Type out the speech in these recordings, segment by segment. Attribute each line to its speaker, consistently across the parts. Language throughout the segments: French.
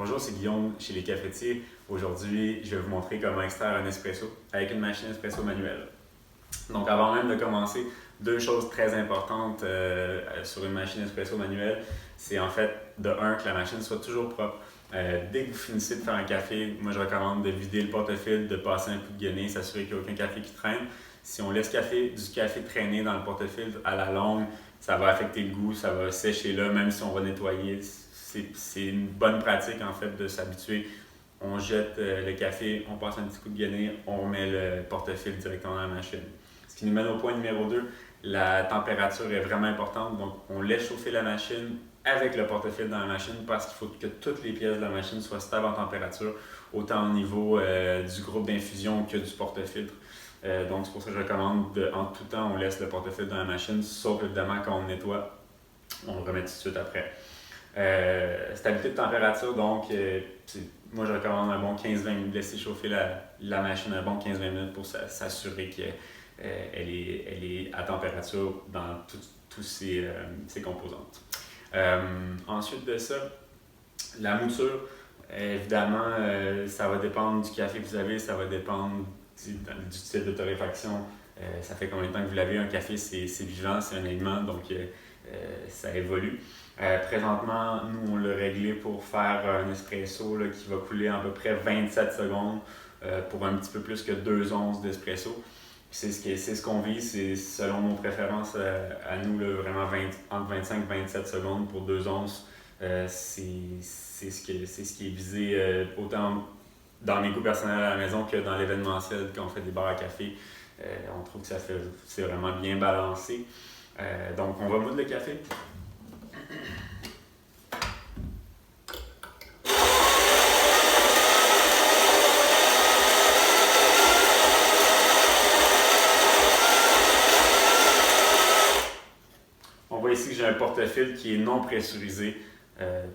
Speaker 1: Bonjour, c'est Guillaume chez Les Cafetiers. Aujourd'hui, je vais vous montrer comment extraire un espresso avec une machine espresso manuelle. Donc avant même de commencer, deux choses très importantes sur une machine espresso manuelle, c'est en fait de un, que la machine soit toujours propre. Dès que vous finissez de faire un café, moi je recommande de vider le porte-filtre, de passer un coup de guenille, s'assurer qu'il n'y a aucun café qui traîne. Si on laisse du café traîner dans le porte-filtre, à la longue, ça va affecter le goût, ça va sécher là, même si on va nettoyer. C'est une bonne pratique en fait de s'habituer. On jette le café, on passe un petit coup de guenille, on remet le porte-filtre directement dans la machine. Ce qui nous mène au point numéro 2, la température est vraiment importante. Donc, on laisse chauffer la machine avec le porte-filtre dans la machine parce qu'il faut que toutes les pièces de la machine soient stables en température, autant au niveau du groupe d'infusion que du porte-filtre. Donc, c'est pour ça que je recommande en tout temps, on laisse le porte-filtre dans la machine, sauf évidemment quand on nettoie, on le remet tout de suite après. Stabilité de température, donc moi je recommande un bon 15-20 minutes, laisser chauffer la machine un bon 15-20 minutes pour s'assurer qu'elle est à température dans toutes ses composantes. Ensuite de ça, la mouture, évidemment, ça va dépendre du café que vous avez, ça va dépendre du type de torréfaction. Ça fait combien de temps que vous l'avez? Un café, c'est vivant, c'est un aliment, donc ça évolue. Présentement, nous, on l'a réglé pour faire un espresso là, qui va couler à peu près 27 secondes pour un petit peu plus que 2 onces d'espresso. C'est ce qu'on vise, c'est selon nos préférences à nous, là, vraiment entre 25 et 27 secondes pour 2 onces. C'est ce qui est visé autant dans mes goûts personnels à la maison que dans l'événementiel quand on fait des bars à café. On trouve que c'est vraiment bien balancé. Donc, on va moudre le café. On voit ici que j'ai un porte-filtre qui est non pressurisé.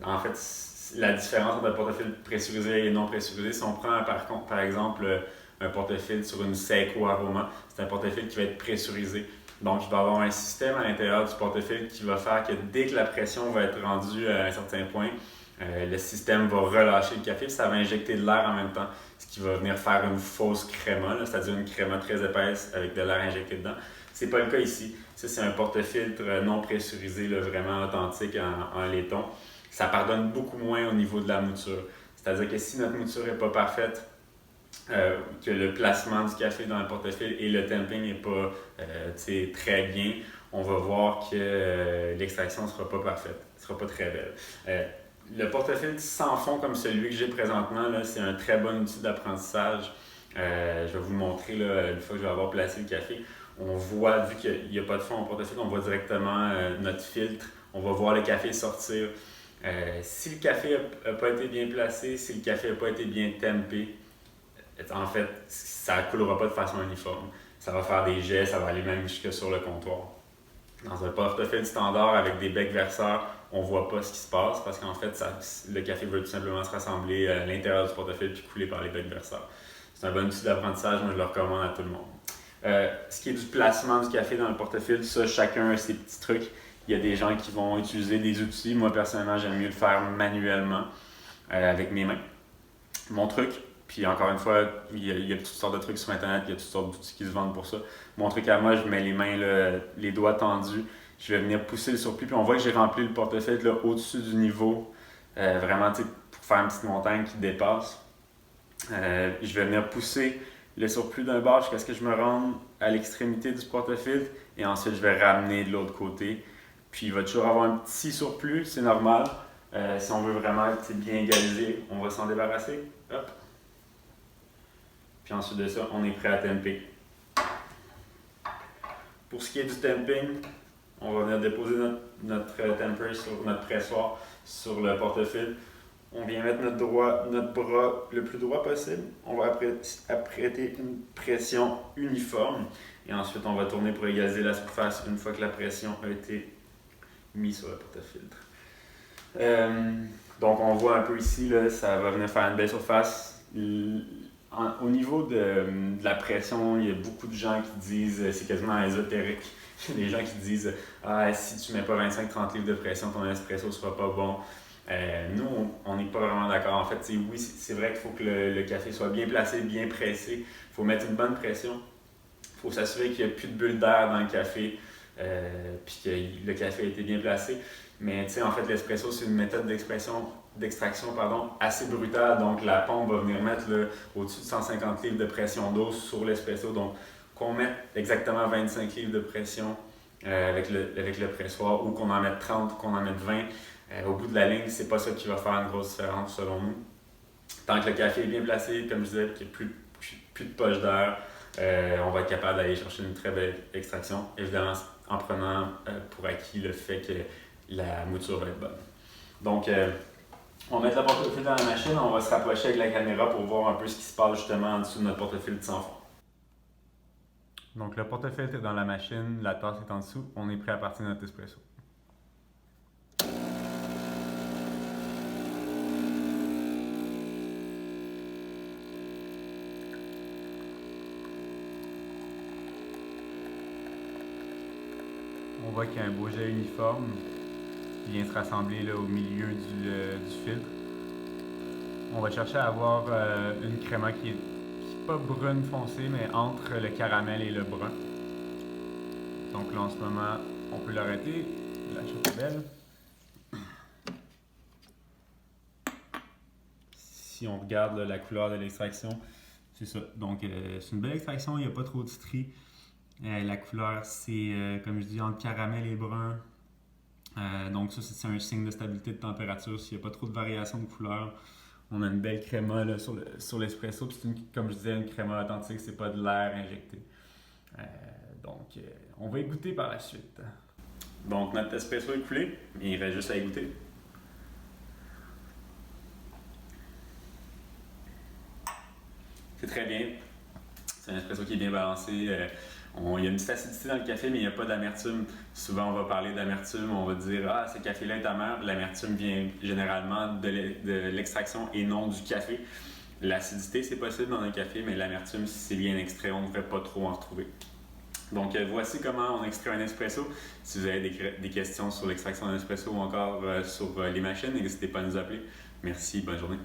Speaker 1: En fait, la différence entre un porte-filtre pressurisé et non pressurisé, si on prend par exemple un porte-filtre sur une Seiko Aroma, c'est un porte-filtre qui va être pressurisé. Donc, il va y avoir un système à l'intérieur du porte-filtre qui va faire que dès que la pression va être rendue à un certain point, le système va relâcher le café et ça va injecter de l'air en même temps, ce qui va venir faire une fausse créma, c'est-à-dire une créma très épaisse avec de l'air injecté dedans. C'est pas le cas ici. Ça, c'est un porte-filtre non pressurisé, là, vraiment authentique en laiton. Ça pardonne beaucoup moins au niveau de la mouture. C'est-à-dire que si notre mouture n'est pas parfaite, que le placement du café dans le porte-filtre et le tamping n'est pas très bien, on va voir que l'extraction ne sera pas parfaite, ne sera pas très belle. Le porte-filtre sans fond comme celui que j'ai présentement, là, c'est un très bon outil d'apprentissage. Je vais vous le montrer là, une fois que je vais avoir placé le café. On voit, vu qu'il n'y a pas de fond au porte-filtre, on voit directement notre filtre. On va voir le café sortir. Si le café n'a pas été bien placé, si le café n'a pas été bien tempé, en fait, ça ne coulera pas de façon uniforme. Ça va faire des jets, ça va aller même jusque sur le comptoir. Dans un porte-filtre standard avec des becs verseurs, on ne voit pas ce qui se passe parce qu'en fait, le café veut tout simplement se rassembler à l'intérieur du porte-filtre puis couler par les becs verseurs. C'est un bon outil d'apprentissage, moi je le recommande à tout le monde. Ce qui est du placement du café dans le porte-filtre, ça, chacun a ses petits trucs. Il y a des gens qui vont utiliser des outils. Moi, personnellement, j'aime mieux le faire manuellement avec mes mains. Mon truc, puis encore une fois, il y a toutes sortes de trucs sur Internet, il y a toutes sortes d'outils qui se vendent pour ça. Mon truc à moi, je mets les mains, là, les doigts tendus, je vais venir pousser le surplus, puis on voit que j'ai rempli le porte-filtre là, au-dessus du niveau, vraiment pour faire une petite montagne qui dépasse. Je vais venir pousser le surplus d'un bar jusqu'à ce que je me rende à l'extrémité du porte-filtre et ensuite je vais ramener de l'autre côté. Puis il va toujours avoir un petit surplus, c'est normal. Si on veut vraiment être bien égalisé, on va s'en débarrasser. Hop. Puis ensuite de ça, on est prêt à temper. Pour ce qui est du temping, on va venir déposer notre temper sur notre pressoir sur le porte-filtre. On vient mettre notre bras le plus droit possible. On va apprêter une pression uniforme. Et ensuite, on va tourner pour égaliser la surface une fois que la pression a été mise sur le porte-filtre. Donc, on voit un peu ici, là, ça va venir faire une belle surface. Au niveau de la pression, il y a beaucoup de gens qui disent, c'est quasiment ésotérique, il y a des gens qui disent « Ah, si tu ne mets pas 25-30 livres de pression, ton espresso ne sera pas bon. » Nous, on n'est pas vraiment d'accord. En fait, oui, c'est vrai qu'il faut que le café soit bien placé, bien pressé. Il faut mettre une bonne pression. Il faut s'assurer qu'il n'y a plus de bulles d'air dans le café, puis que le café a été bien placé. Mais en fait, l'espresso, c'est une méthode d'extraction assez brutale. Donc, la pompe va venir mettre au-dessus de 150 livres de pression d'eau sur l'espresso. Donc, qu'on mette exactement 25 livres de pression avec le pressoir, ou qu'on en mette 30, ou qu'on en mette 20, au bout de la ligne, c'est pas ça qui va faire une grosse différence selon nous. Tant que le café est bien placé, comme je disais, qu'il n'y a plus de poche d'air, on va être capable d'aller chercher une très belle extraction. Évidemment, en prenant pour acquis le fait que la mouture va être bonne. Donc, on va mettre le portefeuille dans la machine, on va se rapprocher avec la caméra pour voir un peu ce qui se passe justement en dessous de notre portefeuille sans fond. Donc, le portefeuille est dans la machine, la tasse est en dessous, on est prêt à partir de notre espresso. On voit qu'il y a un beau jet uniforme qui vient se rassembler là, au milieu du filtre. On va chercher à avoir une créma qui est pas brune foncée, mais entre le caramel et le brun. Donc là, en ce moment, on peut l'arrêter. La chose est belle. Si on regarde là, la couleur de l'extraction, c'est ça. Donc, c'est une belle extraction, il n'y a pas trop de stries. La couleur, c'est, comme je dis, entre caramel et brun. Donc ça, c'est un signe de stabilité de température. S'il n'y a pas trop de variation de couleur, on a une belle créma là, sur l'espresso. Puis comme je disais, une créma authentique, c'est pas de l'air injecté. Donc, on va y goûter par la suite. Donc, notre espresso est coulé, il reste juste à y goûter. C'est très bien. C'est un espresso qui est bien balancé. Il y a une petite acidité dans le café, mais il n'y a pas d'amertume. Souvent, on va parler d'amertume, on va dire « Ah, ce café-là est amer ». L'amertume vient généralement de l'extraction et non du café. L'acidité, c'est possible dans un café, mais l'amertume, si c'est bien extrait, on ne devrait pas trop en retrouver. Donc, voici comment on extrait un espresso. Si vous avez des questions sur l'extraction d'un espresso ou encore sur les machines, n'hésitez pas à nous appeler. Merci, bonne journée.